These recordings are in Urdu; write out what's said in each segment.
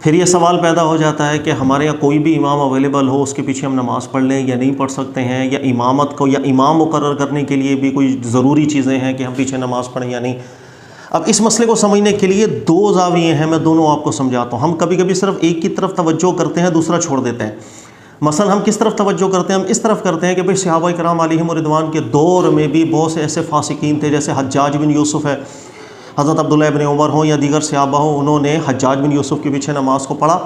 پھر یہ سوال پیدا ہو جاتا ہے کہ ہمارے یہاں کوئی بھی امام اویلیبل ہو، اس کے پیچھے ہم نماز پڑھ لیں یا نہیں پڑھ سکتے ہیں، یا امامت کو یا امام مقرر کرنے کے لیے بھی کوئی ضروری چیزیں ہیں کہ ہم پیچھے نماز پڑھیں یا نہیں۔ اب اس مسئلے کو سمجھنے کے لیے دو زاویے ہیں، میں دونوں آپ کو سمجھاتا ہوں۔ ہم کبھی کبھی صرف ایک کی طرف توجہ کرتے ہیں، دوسرا چھوڑ دیتے ہیں۔ مثلا ہم کس طرف توجہ کرتے ہیں؟ ہم اس طرف کرتے ہیں کہ بھئی صحابہ کرام علیہم رضوان کے دور میں بھی بہت سے ایسے فاسقین تھے، جیسے حجاج بن یوسف ہے، حضرت عبداللہ ابن عمر ہوں یا دیگر صحابہ ہوں، انہوں نے حجاج بن یوسف کے پیچھے نماز کو پڑھا،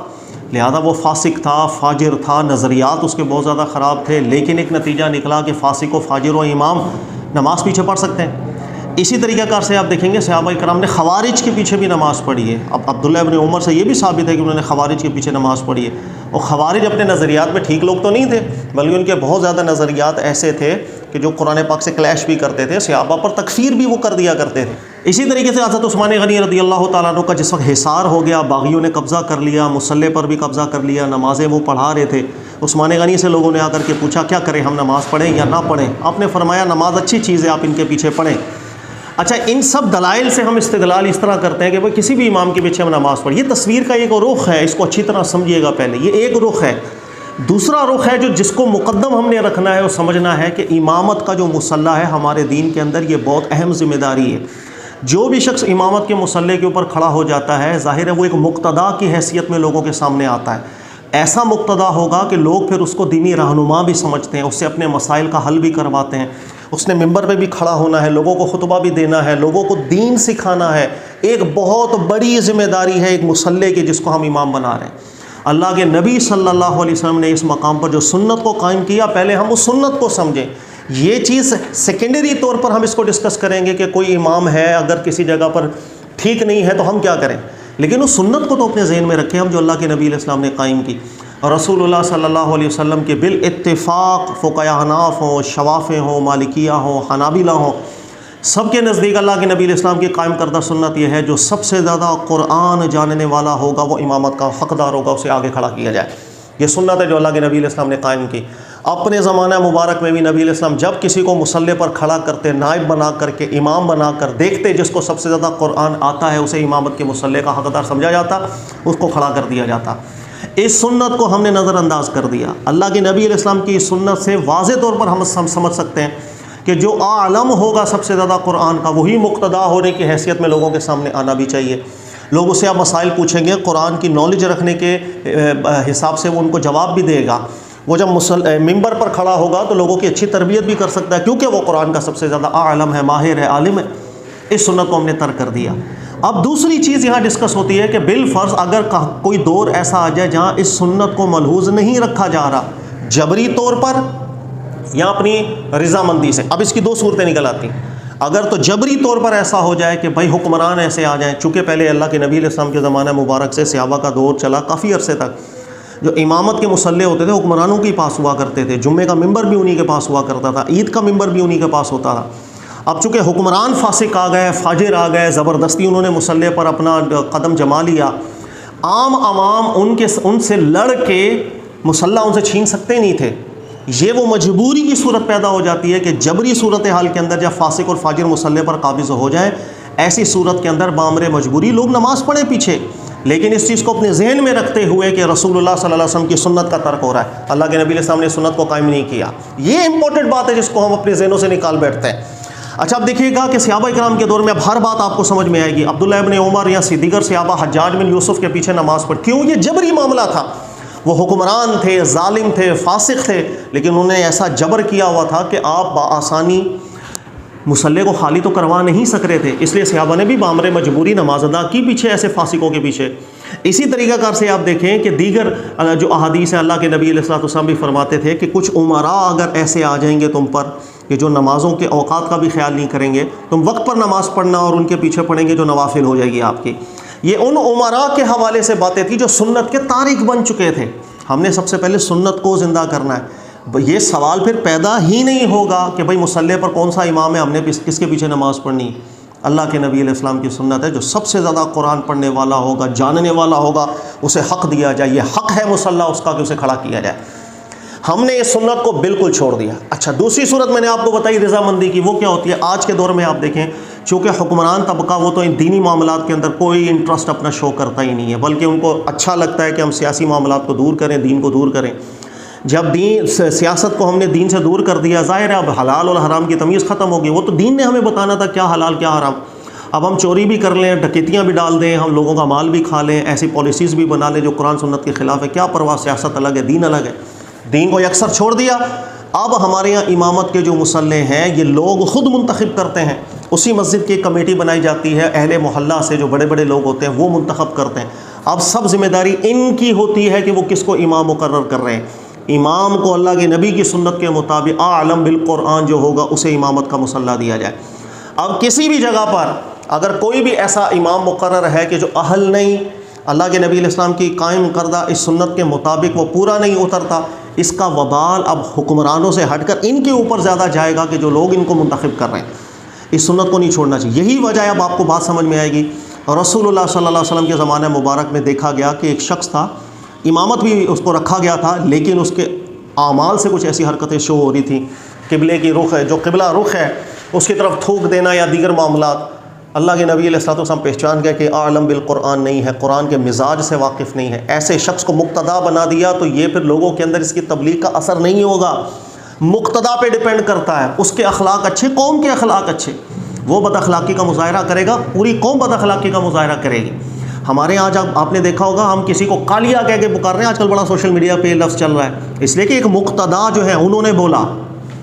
لہذا وہ فاسق تھا، فاجر تھا، نظریات اس کے بہت زیادہ خراب تھے، لیکن ایک نتیجہ نکلا کہ فاسق و فاجر و امام نماز پیچھے پڑھ سکتے ہیں۔ اسی طریقہ کار سے آپ دیکھیں گے صحابہ کرام نے خوارج کے پیچھے بھی نماز پڑھی ہے۔ اب عبداللہ ابن عمر سے یہ بھی ثابت ہے کہ انہوں نے خوارج کے پیچھے نماز پڑھی ہے، اور خوارج اپنے نظریات میں ٹھیک لوگ تو نہیں تھے، بلکہ ان کے بہت زیادہ نظریات ایسے تھے کہ جو قرآن پاک سے کلیش بھی کرتے تھے، صحابہ پر تکفیر بھی وہ کر دیا کرتے تھے۔ اسی طریقے سے حضرت عثمان غنی رضی اللہ تعالیٰ عنہ کا جس وقت حصار ہو گیا، باغیوں نے قبضہ کر لیا، مصلی پر بھی قبضہ کر لیا، نمازیں وہ پڑھا رہے تھے، عثمان غنی سے لوگوں نے آ کر کے پوچھا کیا کریں، ہم نماز پڑھیں یا نہ پڑھیں؟ آپ نے فرمایا نماز اچھی چیز ہے، آپ ان کے پیچھے پڑھیں۔ اچھا، ان سب دلائل سے ہم استدلال اس طرح کرتے ہیں کہ بھئی کسی بھی امام کے پیچھے ہم نماز پڑھیں۔ یہ تصویر کا ایک رخ ہے، اس کو اچھی طرح سمجھیے گا پہلے، یہ ایک رخ ہے۔ دوسرا رخ ہے جو جس کو مقدم ہم نے رکھنا ہے، وہ سمجھنا ہے کہ امامت کا جو مصلی ہے ہمارے دین کے اندر، یہ بہت اہم ذمہ داری ہے۔ جو بھی شخص امامت کے مصلی کے اوپر کھڑا ہو جاتا ہے، ظاہر ہے وہ ایک مقتدا کی حیثیت میں لوگوں کے سامنے آتا ہے۔ ایسا مقتدا ہوگا کہ لوگ پھر اس کو دینی رہنما بھی سمجھتے ہیں، اس سے اپنے مسائل کا حل بھی کرواتے ہیں۔ اس نے ممبر پہ بھی کھڑا ہونا ہے، لوگوں کو خطبہ بھی دینا ہے، لوگوں کو دین سکھانا ہے۔ ایک بہت بڑی ذمہ داری ہے ایک مصلی کی، جس کو ہم امام بنا رہے ہیں۔ اللہ کے نبی صلی اللہ علیہ وسلم نے اس مقام پر جو سنت کو قائم کیا، پہلے ہم اس سنت کو سمجھیں۔ یہ چیز سیکنڈری طور پر ہم اس کو ڈسکس کریں گے کہ کوئی امام ہے، اگر کسی جگہ پر ٹھیک نہیں ہے تو ہم کیا کریں، لیکن اس سنت کو تو اپنے ذہن میں رکھیں ہم، جو اللہ کے نبی علیہ السلام نے قائم کی۔ اور رسول اللہ صلی اللہ علیہ وسلم کے بالاتفاق فقہاء حناف ہوں، شوافع ہوں، مالکیہ ہوں، حنابلہ ہوں، سب کے نزدیک اللہ کے نبی علیہ السلام کی قائم کردہ سنت یہ ہے، جو سب سے زیادہ قرآن جاننے والا ہوگا وہ امامت کا حقدار ہوگا، اسے آگے کھڑا کیا جائے۔ یہ سنت ہے جو اللہ کے نبی علیہ السلام نے قائم کی۔ اپنے زمانہ مبارک میں بھی نبی علیہ السلام جب کسی کو مصلی پر کھڑا کرتے، نائب بنا کر کے، امام بنا کر دیکھتے، جس کو سب سے زیادہ قرآن آتا ہے اسے امامت کے مصلی کا حقدار سمجھا جاتا، اس کو کھڑا کر دیا جاتا۔ اس سنت کو ہم نے نظر انداز کر دیا۔ اللہ کے نبی علیہ السلام کی اس سنت سے واضح طور پر ہم سمجھ سکتے ہیں کہ جو عالم ہوگا سب سے زیادہ قرآن کا، وہی مقتدا ہونے کی حیثیت میں لوگوں کے سامنے آنا بھی چاہیے۔ لوگ اس سے آپ مسائل پوچھیں گے، قرآن کی نالج رکھنے کے حساب سے وہ ان کو جواب بھی دے گا۔ وہ جب ممبر پر کھڑا ہوگا تو لوگوں کی اچھی تربیت بھی کر سکتا ہے، کیونکہ وہ قرآن کا سب سے زیادہ عالم ہے، ماہر ہے، عالم ہے۔ اس سنت کو ہم نے ترک کر دیا۔ اب دوسری چیز یہاں ڈسکس ہوتی ہے کہ بالفرض اگر کوئی دور ایسا آ جائے جہاں اس سنت کو ملحوظ نہیں رکھا جا رہا، جبری طور پر یا اپنی رضامندی سے، اب اس کی دو صورتیں نکل آتی ہیں۔ اگر تو جبری طور پر ایسا ہو جائے کہ بھائی حکمران ایسے آ جائیں، چونکہ پہلے اللہ کے نبی علیہ السلام کے زمانہ مبارک سے صحابہ کا دور چلا کافی عرصے تک، جو امامت کے مصلی ہوتے تھے حکمرانوں کے پاس ہوا کرتے تھے، جمعے کا ممبر بھی انہی کے پاس ہوا کرتا تھا، عید کا ممبر بھی انہی کے پاس ہوتا تھا۔ اب چونکہ حکمران فاسق آ گئے، فاجر آ گئے، زبردستی انہوں نے مصلی پر اپنا قدم جما لیا، عام عوام ان سے لڑ کے مصلی ان سے چھین سکتے نہیں تھے۔ یہ وہ مجبوری کی صورت پیدا ہو جاتی ہے کہ جبری صورتحال کے اندر جب فاسق اور فاجر مصلی پر قابض ہو جائیں، ایسی صورت کے اندر بامر مجبوری لوگ نماز پڑھیں پیچھے، لیکن اس چیز کو اپنے ذہن میں رکھتے ہوئے کہ رسول اللہ صلی اللہ علیہ وسلم کی سنت کا ترک ہو رہا ہے، اللہ کے نبی علیہ السلام نے سنت کو قائم نہیں کیا۔ یہ امپورٹنٹ بات ہے جس کو ہم اپنے ذہنوں سے نکال بیٹھتے ہیں۔ اچھا، اب دیکھیے گا کہ صحابہ کرام کے دور میں اب ہر بات آپ کو سمجھ میں آئے گی۔ عبداللہ ابن عمر یا دیگر صحابہ حجاج بن یوسف کے پیچھے نماز پڑھ، کیوں؟ یہ جبری معاملہ تھا۔ وہ حکمران تھے، ظالم تھے، فاسق تھے، لیکن انہوں نے ایسا جبر کیا ہوا تھا کہ آپ بآسانی مصلی کو خالی تو کروا نہیں سک رہے تھے، اس لیے صحابہ نے بھی بامر مجبوری نماز ادا کی پیچھے ایسے فاسقوں کے پیچھے۔ اسی طریقہ کار سے آپ دیکھیں کہ دیگر جو احادیث ہیں، اللہ کے نبی علیہ الصلوۃ والسلام بھی فرماتے تھے کہ کچھ امراء اگر ایسے آ جائیں گے تم پر کہ جو نمازوں کے اوقات کا بھی خیال نہیں کریں گے، تم وقت پر نماز پڑھنا اور ان کے پیچھے پڑھیں گے جو نوافل ہو جائے گی آپ کی۔ یہ ان امراء کے حوالے سے باتیں تھیں جو سنت کے تارک بن چکے تھے۔ ہم نے سب سے پہلے سنت کو زندہ کرنا ہے۔ یہ سوال پھر پیدا ہی نہیں ہوگا کہ بھائی مصلی پر کون سا امام ہے، ہم نے کس کے پیچھے نماز پڑھنی۔ اللہ کے نبی علیہ السلام کی سنت ہے، جو سب سے زیادہ قرآن پڑھنے والا ہوگا، جاننے والا ہوگا، اسے حق دیا جائے۔ یہ حق ہے مصلی اس کا کہ اسے کھڑا کیا جائے۔ ہم نے اس سنت کو بالکل چھوڑ دیا۔ اچھا، دوسری صورت میں نے آپ کو بتائی رضامندی کی، وہ کیا ہوتی ہے؟ آج کے دور میں آپ دیکھیں چونکہ حکمران طبقہ وہ تو ان دینی معاملات کے اندر کوئی انٹرسٹ اپنا شو کرتا ہی نہیں ہے، بلکہ ان کو اچھا لگتا ہے کہ ہم سیاسی معاملات کو دور کریں، دین کو دور کریں۔ جب سیاست کو ہم نے دین سے دور کر دیا، ظاہر ہے اب حلال اور حرام کی تمیز ختم ہوگی۔ وہ تو دین نے ہمیں بتانا تھا کیا حلال کیا حرام۔ اب ہم چوری بھی کر لیں، ڈکیتیاں بھی ڈال دیں، ہم لوگوں کا مال بھی کھا لیں، ایسی پالیسیز بھی بنا لیں جو قرآن سنت کے خلاف ہے، کیا پرواہ، سیاست الگ ہے، دین الگ ہے۔ دین کو یکسر چھوڑ دیا۔ اب ہمارے یہاں امامت کے جو مصلح ہیں یہ لوگ خود منتخب کرتے ہیں، اسی مسجد کی ایک کمیٹی بنائی جاتی ہے، اہل محلہ سے جو بڑے بڑے لوگ ہوتے ہیں وہ منتخب کرتے ہیں۔ اب سب ذمہ داری ان کی ہوتی ہے کہ وہ کس کو امام مقرر کر رہے ہیں۔ امام کو اللہ کے نبی کی سنت کے مطابق اعلم بالقرآن جو ہوگا اسے امامت کا مصلہ دیا جائے۔ اب کسی بھی جگہ پر اگر کوئی بھی ایسا امام مقرر ہے کہ جو اہل نہیں، اللہ کے نبی علیہ السلام کی قائم کردہ اس سنت کے مطابق وہ پورا نہیں اترتا، اس کا وبال اب حکمرانوں سے ہٹ کر ان کے اوپر زیادہ جائے گا کہ جو لوگ ان کو منتخب کر رہے ہیں۔ اس سنت کو نہیں چھوڑنا چاہیے۔ یہی وجہ ہے، اب آپ کو بات سمجھ میں آئے گی۔ رسول اللہ صلی اللہ علیہ وسلم کے زمانہ مبارک میں دیکھا گیا کہ ایک شخص تھا، امامت بھی اس کو رکھا گیا تھا، لیکن اس کے اعمال سے کچھ ایسی حرکتیں شو ہو رہی تھیں، قبلے کی رخ ہے، جو قبلہ رخ ہے اس کی طرف تھوک دینا یا دیگر معاملات۔ اللہ کے نبی علیہ الصلوۃ والسلام پہچان گئے کہ عالم بالقرآن نہیں ہے، قرآن کے مزاج سے واقف نہیں ہے، ایسے شخص کو مقتدا بنا دیا تو یہ پھر لوگوں کے اندر اس کی تبلیغ کا اثر نہیں ہوگا۔ مقتدا پہ ڈیپینڈ کرتا ہے، اس کے اخلاق اچھے، قوم کے اخلاق اچھے، وہ بد اخلاقی کا مظاہرہ کرے گا، پوری قوم بد اخلاقی کا مظاہرہ کرے گی۔ ہمارے یہاں جب آپ نے دیکھا ہوگا ہم کسی کو کالیا کہہ کے پکار رہے ہیں، آج کل بڑا سوشل میڈیا پہ یہ لفظ چل رہا ہے، اس لیے کہ ایک مقتدا جو ہے انہوں نے بولا،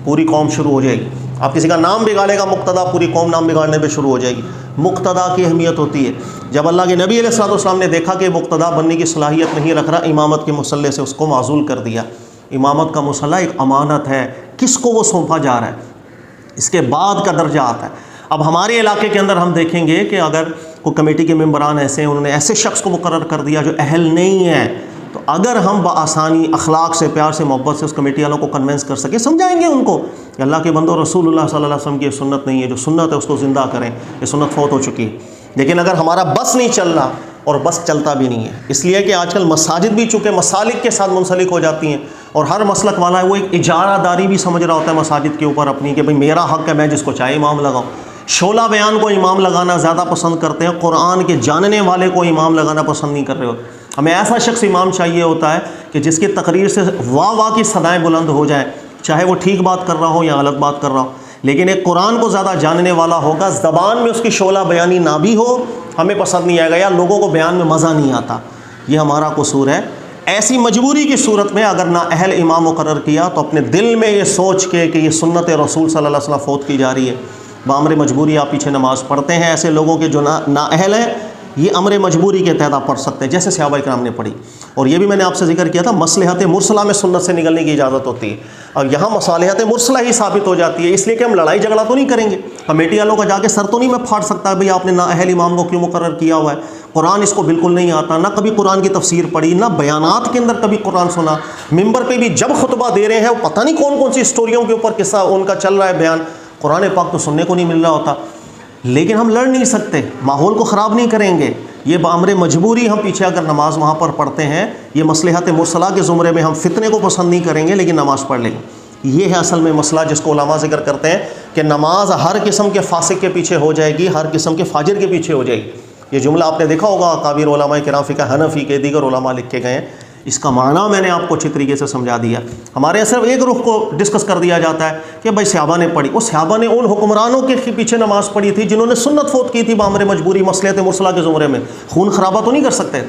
پوری قوم شروع ہو جائے گی۔ آپ کسی کا نام بگاڑے گا مقتدا، پوری قوم نام بگاڑنے پہ شروع ہو جائے گی۔ مقتدا کی اہمیت ہوتی ہے۔ جب اللہ کے نبی علیہ الصلوۃ والسلام نے دیکھا کہ مقتدا بننے کی صلاحیت نہیں رکھ رہا، امامت کے مصلے سے اس کو معزول کر دیا۔ امامت کا مصلہ ایک امانت ہے، کس کو وہ سونپا جا رہا ہے، اس کے بعد کا درجہ آتا ہے۔ اب ہمارے علاقے کے اندر ہم دیکھیں گے کہ اگر کوئی کمیٹی کے ممبران ایسے ہیں، انہوں نے ایسے شخص کو مقرر کر دیا جو اہل نہیں ہے، تو اگر ہم بآسانی اخلاق سے، پیار سے، محبت سے اس کمیٹی والوں کو کنونس کر سکیں، سمجھائیں گے ان کو کہ اللہ کے بندو، رسول اللہ صلی اللہ علیہ وسلم کی یہ سنت نہیں ہے، جو سنت ہے اس کو زندہ کریں، یہ سنت فوت ہو چکی ہے۔ لیکن اگر ہمارا بس نہیں چل رہا، اور بس چلتا بھی نہیں ہے، اس لیے کہ آج کل مساجد بھی چونکہ مسالک کے ساتھ منسلک ہو جاتی ہیں، اور ہر مسلک والا ہے وہ ایک اجارہ داری بھی سمجھ رہا ہوتا ہے مساجد کے اوپر اپنی، کہ بھئی میرا حق ہے، میں جس کو چاہے امام لگاؤں۔ شعلہ بیان کو امام لگانا زیادہ پسند کرتے ہیں، قرآن کے جاننے والے کو امام لگانا پسند نہیں کر رہے ہوتے۔ ہمیں ایسا شخص امام چاہیے ہوتا ہے کہ جس کی تقریر سے واہ واہ کی صدائیں بلند ہو جائیں، چاہے وہ ٹھیک بات کر رہا ہو یا غلط بات کر رہا ہو، لیکن ایک قرآن کو زیادہ جاننے والا ہوگا، زبان میں اس کی شعلہ بیانی نہ بھی ہو، ہمیں پسند نہیں آئے گا، یا لوگوں کو بیان میں مزہ نہیں آتا۔ یہ ہمارا قصور ہے۔ ایسی مجبوری کی صورت میں اگر نا اہل امام مقرر کیا تو اپنے دل میں یہ سوچ کے کہ یہ سنت رسول صلی اللہ علیہ وسلم فوت کی جا رہی ہے، بامر مجبوری آپ پیچھے نماز پڑھتے ہیں، ایسے لوگوں کے جو نا اہل ہیں، یہ امر مجبوری کے تحت آپ پڑھ سکتے ہیں، جیسے صحابہ کرام نے پڑھی۔ اور یہ بھی میں نے آپ سے ذکر کیا تھا، مصلحت مرسلہ میں سنت سے نکلنے کی اجازت ہوتی ہے، اور یہاں مصالحت مرسلہ ہی ثابت ہو جاتی ہے، اس لیے کہ ہم لڑائی جھگڑا تو نہیں کریں گے، کمیٹی والوں کا جا کے سر تو نہیں میں پھاڑ سکتا بھئی آپ نے نا اہل امام کو کیوں مقرر کیا ہوا ہے، قرآن اس کو بالکل نہیں آتا، نہ کبھی قرآن کی تفسیر پڑھی، نہ بیانات کے اندر کبھی قرآن سنا، ممبر پہ بھی جب خطبہ دے رہے ہیں وہ پتہ نہیں کون کون سی اسٹوریوں کے اوپر قصہ ان کا چل رہا ہے بیان، قرآن پاک تو سننے کو نہیں مل رہا ہوتا۔ لیکن ہم لڑ نہیں سکتے، ماحول کو خراب نہیں کریں گے، یہ بامر مجبوری ہم پیچھے اگر نماز وہاں پر پڑھتے ہیں، یہ مصلحت مرسلہ کے زمرے میں ہم فتنے کو پسند نہیں کریں گے لیکن نماز پڑھ لیں گے۔ یہ ہے اصل میں مسئلہ جس کو علماء ذکر کرتے ہیں کہ نماز ہر قسم کے فاسق کے پیچھے ہو جائے گی، ہر قسم کے فاجر کے پیچھے ہو جائے گی۔ یہ جملہ آپ نے دیکھا ہوگا اکابر علماء کرام فقہ حنفی کے دیگر علماء لکھ کے گئے ہیں، اس کا معنی میں نے آپ کو اچھی طریقے سے سمجھا دیا۔ ہمارے یہاں صرف ایک رخ کو ڈسکس کر دیا جاتا ہے کہ بھائی صحابہ نے پڑھی، وہ صحابہ نے ان حکمرانوں کے پیچھے نماز پڑھی تھی جنہوں نے سنت فوت کی تھی بامر مجبوری مصلحت مرسلہ کے زمرے میں، خون خرابہ تو نہیں کر سکتے،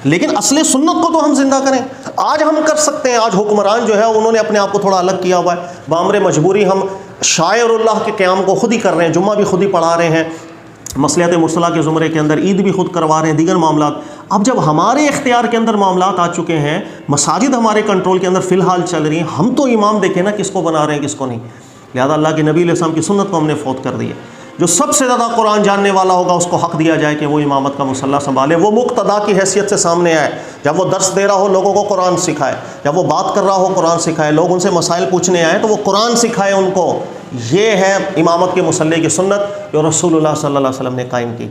لیکن اصل سنت کو تو ہم زندہ کریں۔ آج ہم کر سکتے ہیں، آج حکمران جو ہے انہوں نے اپنے آپ کو تھوڑا الگ کیا ہوا ہے، بامر مجبوری ہم شاعر اللہ کے قیام کو خود ہی کر رہے ہیں، جمعہ بھی خود ہی پڑھا رہے ہیں، مصلحت مرسلہ کے زمرے کے اندر عید بھی خود کروا رہے ہیں، دیگر معاملات۔ اب جب ہمارے اختیار کے اندر معاملات آ چکے ہیں، مساجد ہمارے کنٹرول کے اندر فی الحال چل رہی ہیں، ہم تو امام دیکھیں نا کس کو بنا رہے ہیں کس کو نہیں، لہذا اللہ کے نبی علیہ السلام کی سنت کو ہم نے فوت کر دی ہے۔ جو سب سے زیادہ قرآن جاننے والا ہوگا اس کو حق دیا جائے کہ وہ امامت کا مصلہ سنبھالے، وہ مقتدا کی حیثیت سے سامنے آئے، جب وہ درس دے رہا ہو لوگوں کو قرآن سکھائے، جب وہ بات کر رہا ہو قرآن سکھائے، لوگ ان سے مسائل پوچھنے آئے تو وہ قرآن سکھائے ان کو۔ یہ ہے امامت کے مصلے کی سنت جو رسول اللہ صلی اللہ علیہ وسلم نے قائم کی۔